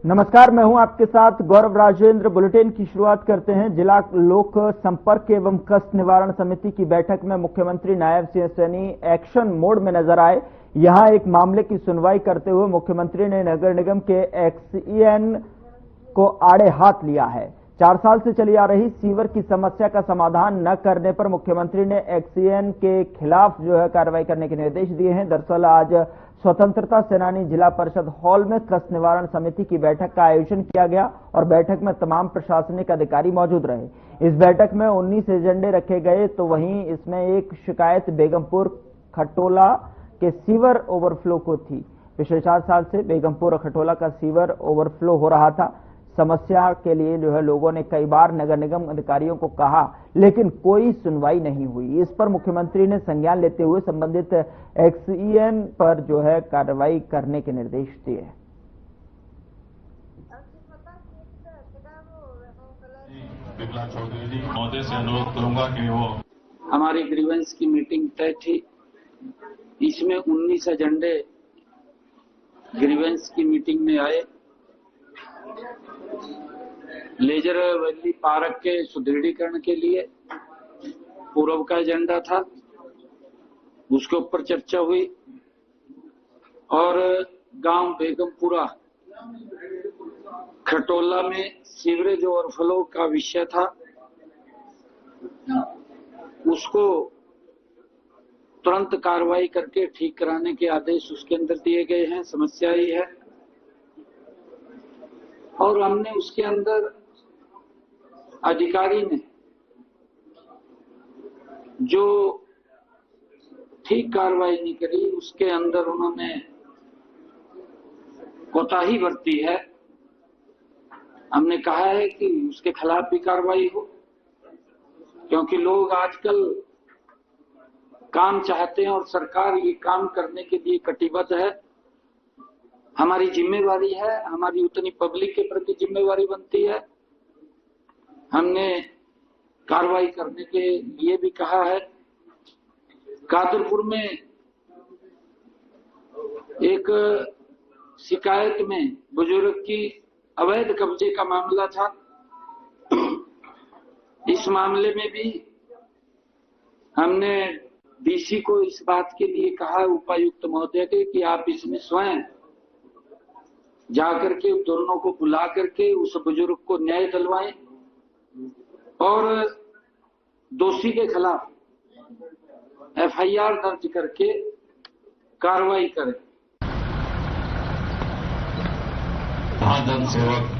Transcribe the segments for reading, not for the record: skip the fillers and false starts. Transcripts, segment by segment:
नमस्कार, मैं हूं आपके साथ गौरव राजेंद्र। बुलेटिन की शुरुआत करते हैं। जिला लोक संपर्क एवं कष्ट निवारण समिति की बैठक में मुख्यमंत्री नायब सिंह सैनी एक्शन मोड में नजर आए। यहां एक मामले की सुनवाई करते हुए मुख्यमंत्री ने नगर निगम के एक्सईएन को आड़े हाथ लिया है। 4 साल से चली आ रही सीवर की समस्या का समाधान न करने पर मुख्यमंत्री ने एक्सईएन के खिलाफ कार्रवाई करने के निर्देश दिए हैं। दरअसल आज स्वतंत्रता सेनानी जिला परिषद हॉल में कष्ट निवारण समिति की बैठक का आयोजन किया गया और बैठक में तमाम प्रशासनिक अधिकारी मौजूद रहे। इस बैठक में 19 एजेंडे रखे गए, तो वहीं इसमें एक शिकायत बेगमपुर खटोला के सीवर ओवरफ्लो को थी। पिछले 4 साल से बेगमपुर और खटोला का सीवर ओवरफ्लो हो रहा था। समस्या के लिए लोगों ने कई बार नगर निगम अधिकारियों को कहा, लेकिन कोई सुनवाई नहीं हुई। इस पर मुख्यमंत्री ने संज्ञान लेते हुए संबंधित एक्सईएन पर कार्रवाई करने के निर्देश दिए। बिमला चौधरी जी महोदय से अनुरोध करूंगा कि वो हमारी ग्रीवेंस की मीटिंग तय थी। इसमें 19 एजेंडे ग्रीवेंस की मीटिंग में आए। लेजर वैली पार्क के सुदृढ़ीकरण के लिए पूर्व का एजेंडा था, उसके ऊपर चर्चा हुई और गांव बेगमपुरा खटोला में सीवरेज ओवरफ्लो का विषय था, उसको तुरंत कार्रवाई करके ठीक कराने के आदेश उसके अंदर दिए गए हैं। समस्या ही है और हमने उसके अंदर अधिकारी ने जो ठीक कार्रवाई नहीं करी, उसके अंदर उन्होंने कोताही बरती है। हमने कहा है कि उसके खिलाफ भी कार्रवाई हो, क्योंकि लोग आजकल काम चाहते हैं और सरकार ये काम करने के लिए कटिबद्ध है। हमारी जिम्मेवारी है, हमारी उतनी पब्लिक के प्रति जिम्मेवारी बनती है। हमने कार्रवाई करने के लिए भी कहा है। कादरपुर में एक शिकायत में बुजुर्ग की अवैध कब्जे का मामला था। इस मामले में भी हमने डीसी को इस बात के लिए कहा, उपायुक्त महोदय के, कि आप इसमें स्वयं जाकर के दोनों को बुला करके उस बुजुर्ग को न्याय दिलवाएं और दोषी के खिलाफ एफआईआर दर्ज करके कार्रवाई करें। महाजन सेवक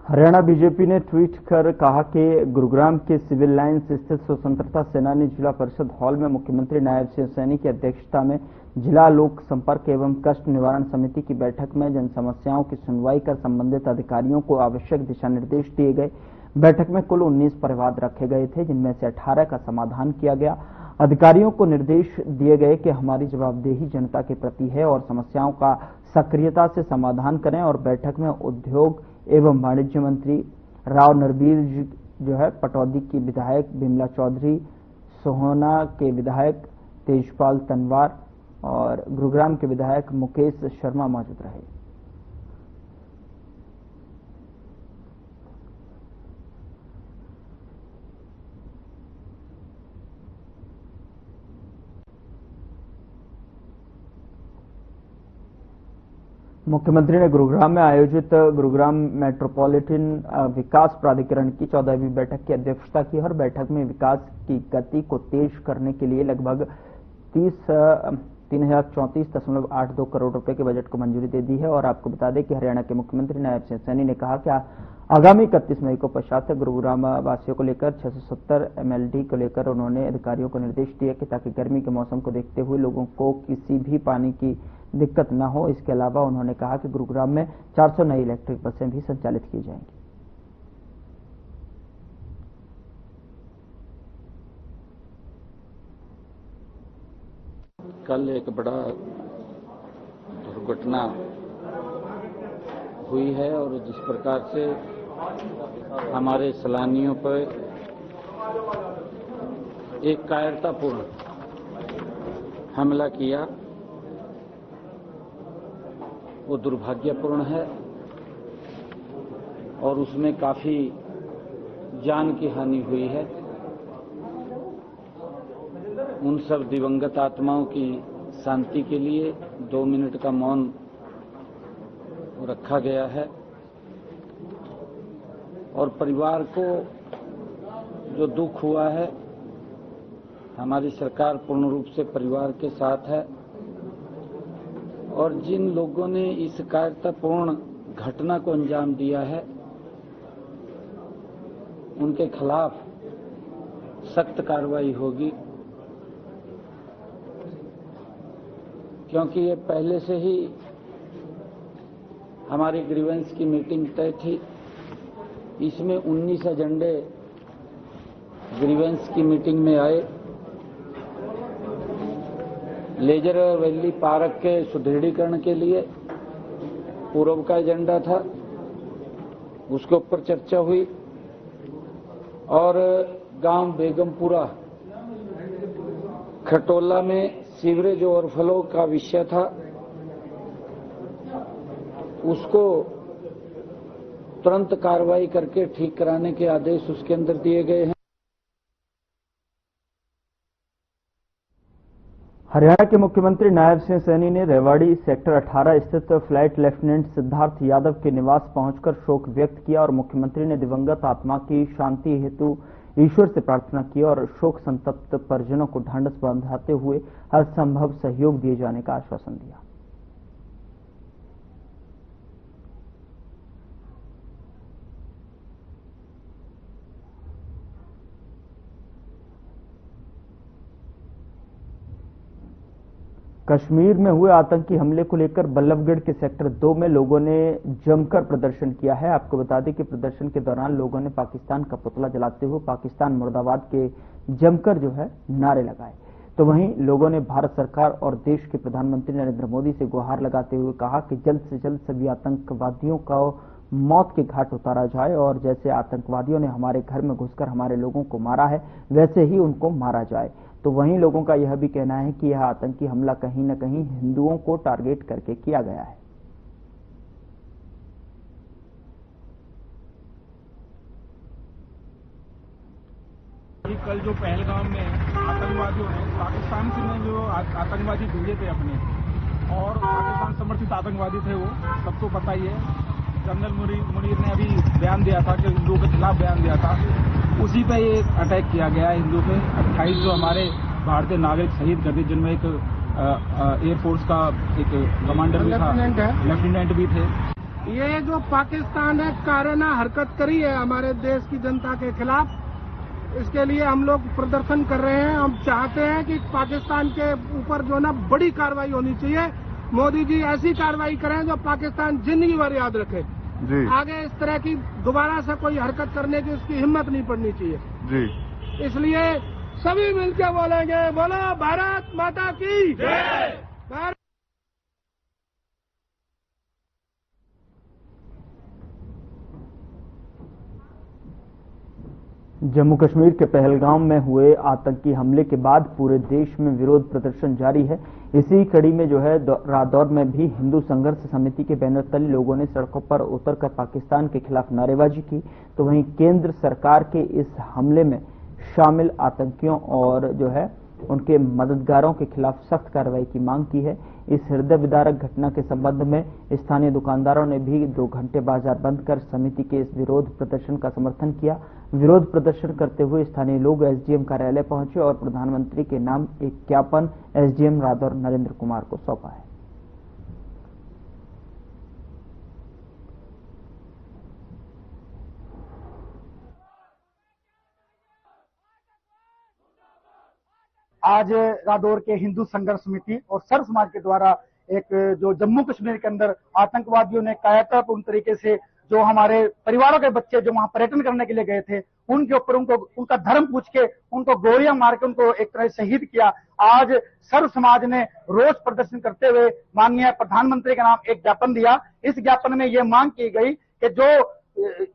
हरियाणा बीजेपी ने ट्वीट कर कहा कि गुरुग्राम के सिविल लाइंस स्थित स्वतंत्रता सेनानी जिला परिषद हॉल में मुख्यमंत्री नायब सिंह सैनी की अध्यक्षता में जिला लोक संपर्क एवं कष्ट निवारण समिति की बैठक में जन समस्याओं की सुनवाई कर संबंधित अधिकारियों को आवश्यक दिशा निर्देश दिए गए। बैठक में कुल 19 परिवाद रखे गए थे, जिनमें से 18 का समाधान किया गया। अधिकारियों को निर्देश दिए गए कि हमारी जवाबदेही जनता के प्रति है और समस्याओं का सक्रियता से समाधान करें। और बैठक में उद्योग एवं वाणिज्य मंत्री राव नरबीर पटौदी की विधायक बिमला चौधरी, सोहना के विधायक तेजपाल तनवार और गुरुग्राम के विधायक मुकेश शर्मा मौजूद रहे। मुख्यमंत्री ने गुरुग्राम में आयोजित गुरुग्राम मेट्रोपॉलिटन विकास प्राधिकरण की 14वीं बैठक की अध्यक्षता की और बैठक में विकास की गति को तेज करने के लिए लगभग 3034.82 करोड़ रुपए के बजट को मंजूरी दे दी है। और आपको बता दें कि हरियाणा के मुख्यमंत्री नायब सिंह सैनी ने कहा कि आगामी 31 मई को पश्चात गुरुग्राम वासियों को लेकर 670 MLD को लेकर उन्होंने अधिकारियों को निर्देश दिए कि ताकि गर्मी के मौसम को देखते हुए लोगों को किसी भी पानी की दिक्कत न हो। इसके अलावा उन्होंने कहा कि गुरुग्राम में 400 नई इलेक्ट्रिक बसें भी संचालित की जाएंगी। कल एक बड़ा दुर्घटना हुई है और जिस प्रकार से हमारे सैलानियों पर एक कायरतापूर्ण हमला किया, वो दुर्भाग्यपूर्ण है और उसमें काफी जान की हानि हुई है। उन सब दिवंगत आत्माओं की शांति के लिए 2 मिनट का मौन रखा गया है और परिवार को जो दुख हुआ है, हमारी सरकार पूर्ण रूप से परिवार के साथ है और जिन लोगों ने इस कायरतापूर्ण घटना को अंजाम दिया है उनके खिलाफ सख्त कार्रवाई होगी, क्योंकि ये पहले से ही हमारी ग्रीवेंस की मीटिंग तय थी। इसमें 19 एजेंडे ग्रीवेंस की मीटिंग में आए। लेजर वैली पार्क के सुदृढ़ीकरण के लिए पूर्व का एजेंडा था, उसके ऊपर चर्चा हुई और गांव बेगमपुरा खटोला में सीवरेज ओवरफ्लो का विषय था, उसको तुरंत कार्रवाई करके ठीक कराने के आदेश उसके अंदर दिए गए हैं। हरियाणा के मुख्यमंत्री नायब सिंह सैनी ने रेवाड़ी सेक्टर 18 स्थित फ्लाइट लेफ्टिनेंट सिद्धार्थ यादव के निवास पहुंचकर शोक व्यक्त किया और मुख्यमंत्री ने दिवंगत आत्मा की शांति हेतु ईश्वर से प्रार्थना की और शोक संतप्त परिजनों को ढांढस बंधाते हुए हर संभव सहयोग दिए जाने का आश्वासन दिया। कश्मीर में हुए आतंकी हमले को लेकर बल्लभगढ़ के सेक्टर 2 में लोगों ने जमकर प्रदर्शन किया है। आपको बता दें कि प्रदर्शन के दौरान लोगों ने पाकिस्तान का पुतला जलाते हुए पाकिस्तान मुर्दाबाद के जमकर नारे लगाए। तो वहीं लोगों ने भारत सरकार और देश के प्रधानमंत्री नरेंद्र मोदी से गुहार लगाते हुए कहा कि जल्द से जल्द सभी आतंकवादियों को मौत के घाट उतारा जाए और जैसे आतंकवादियों ने हमारे घर में घुसकर हमारे लोगों को मारा है वैसे ही उनको मारा जाए। तो वहीं लोगों का यह भी कहना है कि यह आतंकी हमला कहीं न कहीं हिंदुओं को टारगेट करके किया गया है। कल जो पहलगाम में आतंकवादियों ने पाकिस्तान से जो आतंकवादी भेजे थे अपने और पाकिस्तान समर्थित आतंकवादी थे, वो सबको पता ही है। जनरल मुनीर ने अभी बयान दिया था कि हिंदुओं के खिलाफ बयान दिया था, उसी पे ये अटैक किया गया है हिंदुओं पे। 28 जो हमारे भारतीय नागरिक शहीद कर दिए, जिनमें एक एयरफोर्स का एक कमांडर भी था, लेफ्टिनेंट भी थे। ये जो पाकिस्तान ने काराना हरकत करी है हमारे देश की जनता के खिलाफ, इसके लिए हम लोग प्रदर्शन कर रहे हैं। हम चाहते हैं कि पाकिस्तान के ऊपर जो ना बड़ी कार्रवाई होनी चाहिए। मोदी जी ऐसी कार्रवाई करें जो पाकिस्तान जिंदगी भर याद रखे जी। आगे इस तरह की दोबारा से कोई हरकत करने की उसकी हिम्मत नहीं पड़नी चाहिए जी। इसलिए सभी मिलकर बोलेंगे, बोलो भारत माता की जय। जम्मू कश्मीर के पहलगाम में हुए आतंकी हमले के बाद पूरे देश में विरोध प्रदर्शन जारी है। इसी कड़ी में रादौर में भी हिंदू संघर्ष समिति के बैनर तले लोगों ने सड़कों पर उतरकर पाकिस्तान के खिलाफ नारेबाजी की। तो वहीं केंद्र सरकार के इस हमले में शामिल आतंकियों और उनके मददगारों के खिलाफ सख्त कार्रवाई की मांग की है। इस हृदय विदारक घटना के संबंध में स्थानीय दुकानदारों ने भी 2 घंटे बाजार बंद कर समिति के इस विरोध प्रदर्शन का समर्थन किया। विरोध प्रदर्शन करते हुए स्थानीय लोग एसडीएम कार्यालय पहुंचे और प्रधानमंत्री के नाम एक ज्ञापन एसडीएम रादौर नरेंद्र कुमार को सौंपा है। आज रादौर के हिंदू संघर्ष समिति और सर्व समाज के द्वारा एक जो जम्मू कश्मीर के अंदर आतंकवादियों ने कायरतापूर्ण तरीके से जो हमारे परिवारों के बच्चे जो वहां पर्यटन करने के लिए गए थे, उनके ऊपर उनका धर्म पूछ के उनको गोलियां मार के उनको एक तरह से शहीद किया। आज सर्व समाज ने रोष प्रदर्शन करते हुए माननीय प्रधानमंत्री के नाम एक ज्ञापन दिया। इस ज्ञापन में ये मांग की गई कि जो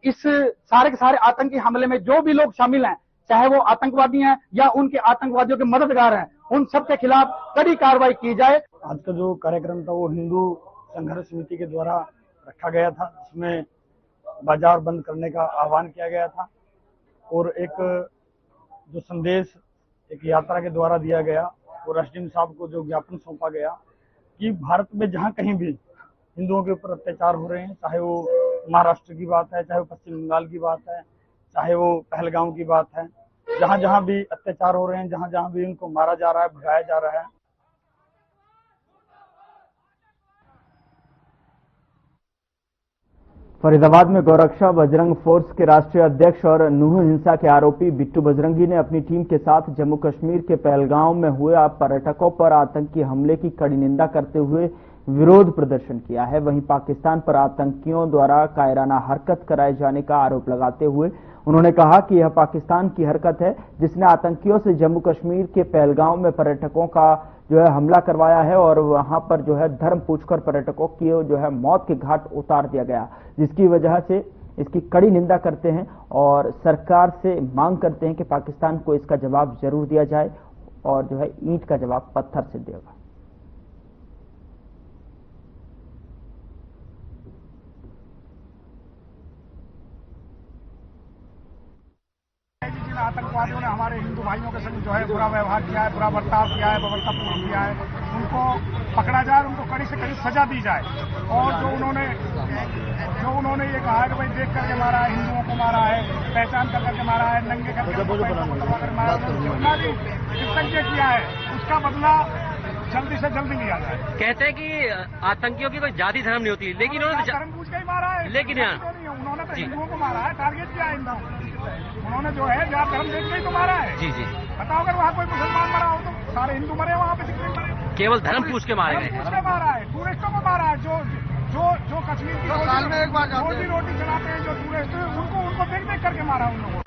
इस सारे के सारे आतंकी हमले में जो भी लोग शामिल हैं, चाहे वो आतंकवादी हैं या उनके आतंकवादियों के मददगार हैं, उन सब के खिलाफ कड़ी कार्रवाई की जाए। आज का जो कार्यक्रम था वो हिंदू संघर्ष समिति के द्वारा रखा गया था, जिसमें बाजार बंद करने का आह्वान किया गया था और एक जो संदेश एक यात्रा के द्वारा दिया गया और एसडीएम साहब को जो ज्ञापन सौंपा गया कि भारत में जहां कहीं भी हिंदुओं के ऊपर अत्याचार हो रहे हैं, चाहे वो महाराष्ट्र की बात है, चाहे वो पश्चिम बंगाल की बात है, चाहे वो पहलगाम की बात है, जहां जहां भी अत्याचार हो रहे हैं, जहां जहां भी उनको मारा जा रहा है, भगाया जा रहा है, फरीदाबाद में गौरक्षा बजरंग फोर्स के राष्ट्रीय अध्यक्ष और नूह हिंसा के आरोपी बिट्टू बजरंगी ने अपनी टीम के साथ जम्मू कश्मीर के पहलगाम में हुए पर्यटकों पर आतंकी हमले की कड़ी निंदा करते हुए विरोध प्रदर्शन किया है। वहीं पाकिस्तान पर आतंकियों द्वारा कायराना हरकत कराए जाने का आरोप लगाते हुए उन्होंने कहा कि यह पाकिस्तान की हरकत है, जिसने आतंकियों से जम्मू कश्मीर के पहलगाम में पर्यटकों का जो है हमला करवाया है और वहां पर जो है धर्म पूछकर पर्यटकों की जो है मौत के घाट उतार दिया गया, जिसकी वजह से इसकी कड़ी निंदा करते हैं और सरकार से मांग करते हैं कि पाकिस्तान को इसका जवाब जरूर दिया जाए और जो है ईंट का जवाब पत्थर से देगा। जिन आतंकवादियों ने हमारे हिंदू भाइयों के संग जो है बुरा व्यवहार किया है, बुरा बर्ताव किया है, बर्बरतापूर्ण किया है, उनको पकड़ा जाए, उनको कड़ी से कड़ी सजा दी जाए। और जो उन्होंने ये कहा है कि भाई देख करके मारा है, हिंदुओं को मारा है, पहचान करके मारा है, नंगे करके मारा है, जितना भी कृतज्ञ किया है उसका बदला जल्दी से जल्दी लिया जाए। कहते हैं कि आतंकियों की कोई जाति धर्म नहीं होती, लेकिन उन्होंने धर्म पूछ के ही मारा है, लेकिन उन्होंने तो हिंदुओं को मारा है, टारगेट किया है हिंदुओं, उन्होंने जो है जहाँ धर्म देख के ही तो मारा है। जी जी, बताओ अगर वहाँ कोई मुसलमान मरा हो तो सारे हिंदू मरे, वहाँ पे केवल धर्म पूछ के मारे गए हैं। मारा है, टूरिस्टों को मारा है, जो कश्मीर की रोटी चलाते हैं, जो टूरिस्ट उनको देख देख करके मारा उन लोगों।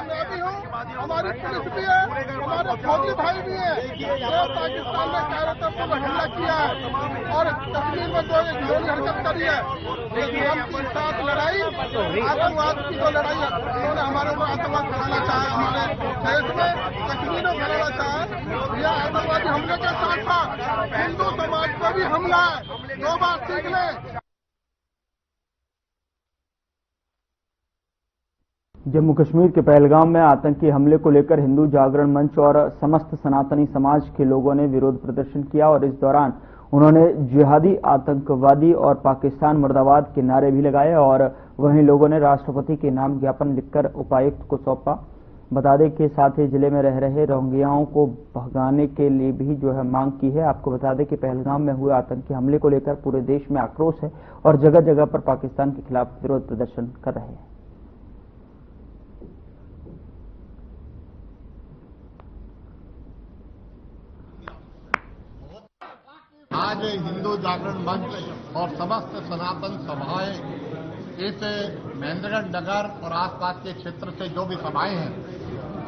हमारी पुलिस भी है, हमारे फौजी भाई भी है, जो पाकिस्तान ने कायरता पर हमला किया है और कश्मीर में जो घिनौनी हरकत करी है, हम के साथ लड़ाई आतंकवाद की जो लड़ाई है, उन्होंने हमारे ऊपर आतंकवाद फैलाना चाहा, हमारे देश में कश्मीर में फैलाना चाहा। यह आतंकवादी हमले के साथ साथ हिंदू समाज पर भी हमला है, 2 बार सीख लें। जम्मू कश्मीर के पहलगाम में आतंकी हमले को लेकर हिंदू जागरण मंच और समस्त सनातनी समाज के लोगों ने विरोध प्रदर्शन किया और इस दौरान उन्होंने जिहादी, आतंकवादी और पाकिस्तान मुर्दाबाद के नारे भी लगाए और वहीं लोगों ने राष्ट्रपति के नाम ज्ञापन लिखकर उपायुक्त को सौंपा। बता दें कि साथ ही जिले में रह रहे रोहिंग्याओं को भगाने के लिए भी जो है मांग की है। आपको बता दें कि पहलगाम में हुए आतंकी हमले को लेकर पूरे देश में आक्रोश है और जगह जगह पर पाकिस्तान के खिलाफ विरोध प्रदर्शन कर रहे हैं। आज हिंदू जागरण मंच और समस्त सनातन सभाएं इस महेंद्रगढ़ नगर और आसपास के क्षेत्र से जो भी सभाएं हैं,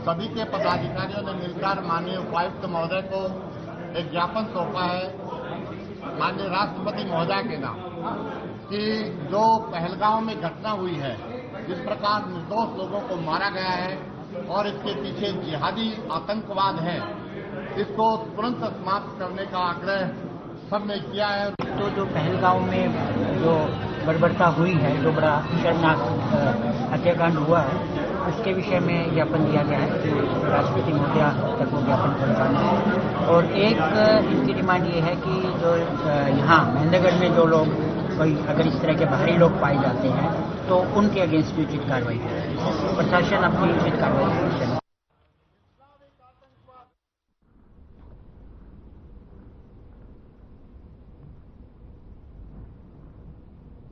सभी के पदाधिकारियों ने मिलकर माननीय उपायुक्त महोदय को एक ज्ञापन सौंपा है माननीय राष्ट्रपति महोदय के नाम कि जो पहलगाम में घटना हुई है, जिस प्रकार निर्दोष लोगों को मारा गया है और इसके पीछे जिहादी आतंकवाद है, इसको तुरंत समाप्त करने का आग्रह सबने किया है। तो जो पहलगाम में जो बर्बरता हुई है, जो बड़ा शर्मनाक हत्याकांड हुआ है, उसके विषय में ज्ञापन दिया गया है कि राष्ट्रपति महोदय तक वो ज्ञापन पहुंचाना है। और एक इनकी डिमांड ये है कि जो यहाँ महेंद्रगढ़ में जो लोग कोई अगर इस तरह के बाहरी लोग पाए जाते हैं तो उनके अगेंस्ट उचित कार्रवाई करे, प्रशासन अपनी उचित कार्रवाई करे।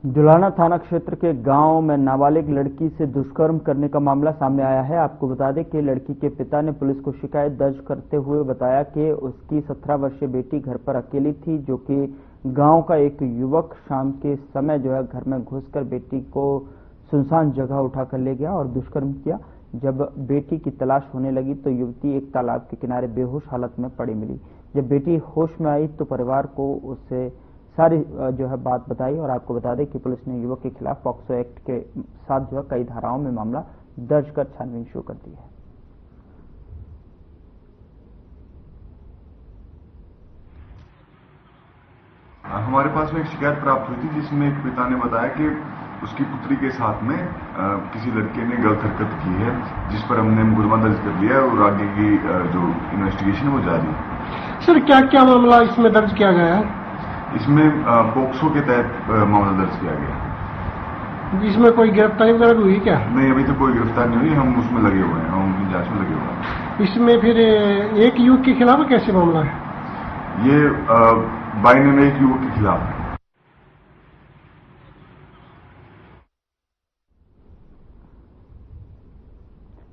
जुलाना थाना क्षेत्र के गांव में नाबालिग लड़की से दुष्कर्म करने का मामला सामने आया है। आपको बता दें कि लड़की के पिता ने पुलिस को शिकायत दर्ज करते हुए बताया कि उसकी 17 वर्षीय बेटी घर पर अकेली थी, जो कि गांव का एक युवक शाम के समय जो है घर में घुसकर बेटी को सुनसान जगह उठाकर ले गया और दुष्कर्म किया। जब बेटी की तलाश होने लगी तो युवती एक तालाब के किनारे बेहोश हालत में पड़ी मिली। जब बेटी होश में आई तो परिवार को उससे सारी जो है बात बताई और आपको बता दें कि पुलिस ने युवक के खिलाफ पॉक्सो एक्ट के साथ जो है कई धाराओं में मामला दर्ज कर छानबीन शुरू कर दी है। हमारे पास में एक शिकायत प्राप्त हुई थी जिसमें एक पिता ने बताया कि उसकी पुत्री के साथ में किसी लड़के ने गलत हरकत की है, जिस पर हमने मुकदमा दर्ज कर लिया है और आगे की जो इन्वेस्टिगेशन है वो जारी है। सर क्या क्या मामला इसमें दर्ज किया गया है? इसमें पोक्सो के तहत मामला दर्ज किया गया। इसमें कोई गिरफ्तारी वगैरह हुई क्या? नहीं, अभी तक कोई गिरफ्तारी नहीं हुई, हम उसमें लगे हुए हैं, हम अपनी जांच में लगे हुए हैं। इसमें फिर एक युवक के खिलाफ कैसे मामला है? ये बाइनर एक युवक के खिलाफ है।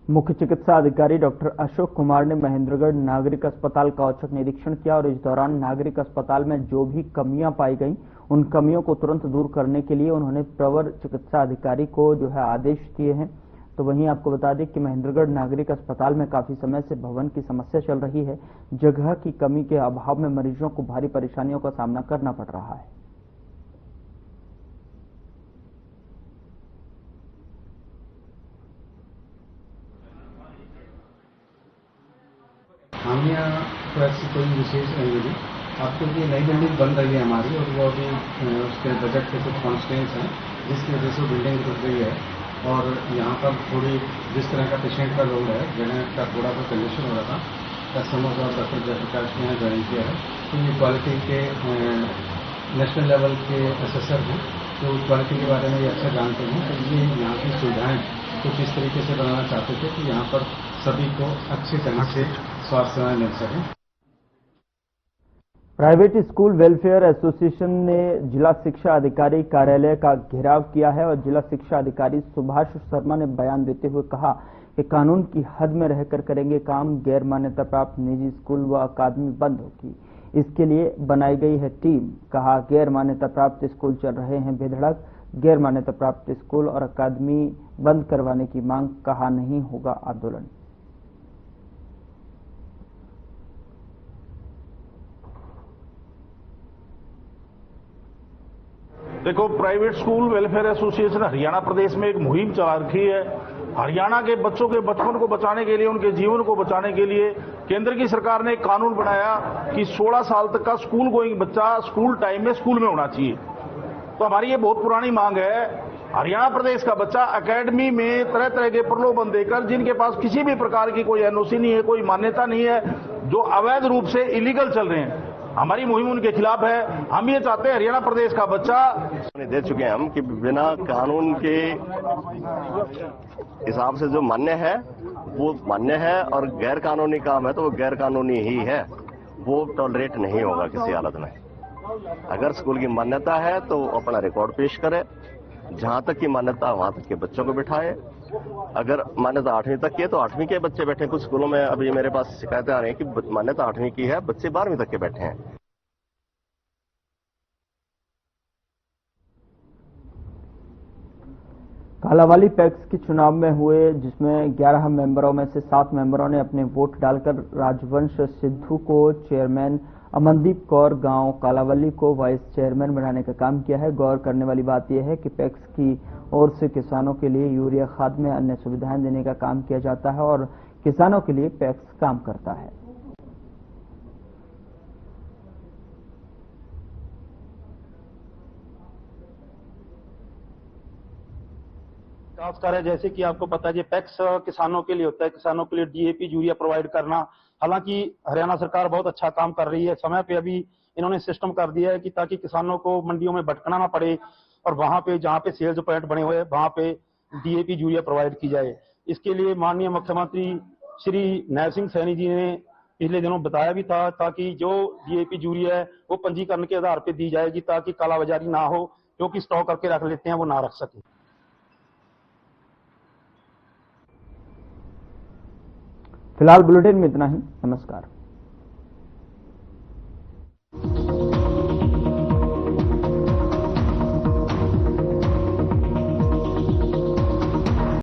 मुख्य चिकित्सा अधिकारी डॉक्टर अशोक कुमार ने महेंद्रगढ़ नागरिक अस्पताल का औचक निरीक्षण किया और इस दौरान नागरिक अस्पताल में जो भी कमियां पाई गईं उन कमियों को तुरंत दूर करने के लिए उन्होंने प्रवर चिकित्सा अधिकारी को आदेश दिए हैं। तो वहीं आपको बता दें कि महेंद्रगढ़ नागरिक अस्पताल में काफी समय से भवन की समस्या चल रही है। जगह की कमी के अभाव में मरीजों को भारी परेशानियों का सामना करना पड़ रहा है। खामियां तो ऐसी कोई विशेष नहीं मिली। आपको ये नई बिल्डिंग बन रही है हमारी और वो अभी उसके बजट के कुछ कॉन्स्टेंट्स हैं जिसकी वजह से बिल्डिंग रुक गई है और यहाँ पर थोड़ी जिस तरह का पेशेंट का लोड है, जगह का थोड़ा सा कंजेशन हो रहा था। कस्टमर्स और डॉक्टर जयप्रकाश ने यहाँ ज्वाइन किया है, तो ये क्वालिटी के नेशनल लेवल के असेसर हैं, तो क्वालिटी के बारे में ये अच्छा जानते हैं। तो ये यहाँ की सुविधाएँ कुछ इस तरीके से बनाना चाहते थे कि यहाँ पर सभी को अच्छी तरह से स्वास्थ्य सेवाएं मिल सकें। प्राइवेट स्कूल वेलफेयर एसोसिएशन ने जिला शिक्षा अधिकारी कार्यालय का घेराव किया है और जिला शिक्षा अधिकारी सुभाष शर्मा ने बयान देते हुए कहा कि कानून की हद में रहकर करेंगे काम। गैर मान्यता प्राप्त निजी स्कूल व अकादमी बंद होगी, इसके लिए बनाई गई है टीम। कहा गैर मान्यता प्राप्त स्कूल चल रहे हैं बेधड़क, गैर मान्यता प्राप्त स्कूल और अकादमी बंद करवाने की मांग। कहा नहीं होगा आंदोलन। देखो, private school welfare association Haryana प्रदेश में एक मुहिम चला रखी है। हरियाणा के बच्चों के बचपन को बचाने के लिए, उनके जीवन को बचाने के लिए केंद्र की सरकार ने एक कानून बनाया कि 16 साल तक का स्कूल गोइंग बच्चा स्कूल टाइम में स्कूल में होना चाहिए। तो हमारी ये बहुत पुरानी मांग है। हरियाणा प्रदेश का बच्चा एकेडमी में तरह तरह के प्रलोभन देकर, जिनके पास किसी भी प्रकार की कोई एनओसी नहीं है, कोई मान्यता नहीं है, जो अवैध रूप से इलीगल चल रहे हैं, हमारी मुहिम उनके खिलाफ है। हम ये चाहते हैं हरियाणा प्रदेश का बच्चा दे चुके हैं हम कि बिना कानून के हिसाब से जो मान्य है वो मान्य है और गैर कानूनी काम है तो वो गैर कानूनी ही है, वो टॉलरेट नहीं होगा किसी हालत में। अगर स्कूल की मान्यता है तो अपना रिकॉर्ड पेश करे, जहां तक की मान्यता वहां तक के बच्चों को बिठाए। अगर मान्यता 8वीं तक की है तो 8वीं के बच्चे बैठे। कुछ स्कूलों में अभी मेरे पास शिकायतें आ रही हैं कि मान्यता 8वीं की है, बच्चे 12वीं तक के बैठे हैं। कालावाली पैक्स के चुनाव में हुए, जिसमें 11 मेंबरों में से 7 मेंबरों ने अपने वोट डालकर राजवंश सिद्धू को चेयरमैन, अमनदीप कौर गांव कालावली को वाइस चेयरमैन बनाने का काम किया है। गौर करने वाली बात यह है कि पैक्स की ओर से किसानों के लिए यूरिया खाद में अन्य सुविधाएं देने का काम किया जाता है और किसानों के लिए पैक्स काम करता है। विकास कार्य जैसे कि आपको पता है पैक्स किसानों के लिए होता है, किसानों के लिए डीएपी यूरिया प्रोवाइड करना। हालांकि हरियाणा सरकार बहुत अच्छा काम कर रही है। समय पे अभी इन्होंने सिस्टम कर दिया है कि ताकि किसानों को मंडियों में भटकना ना पड़े और वहां पे जहां पे सेल्स पॉइंट बने हुए हैं वहां पे डीएपी यूरिया प्रोवाइड की जाए। इसके लिए माननीय मुख्यमंत्री श्री नायब सिंह सैनी जी ने पिछले दिनों बताया भी था, ताकि जो डीएपी यूरिया है वो पंजीकरण के आधार पर दी जाएगी, ताकि कालाबाजारी ना हो, जो कि स्टॉक करके रख लेते हैं वो ना रख सके। फिलहाल बुलेटिन में इतना ही। नमस्कार।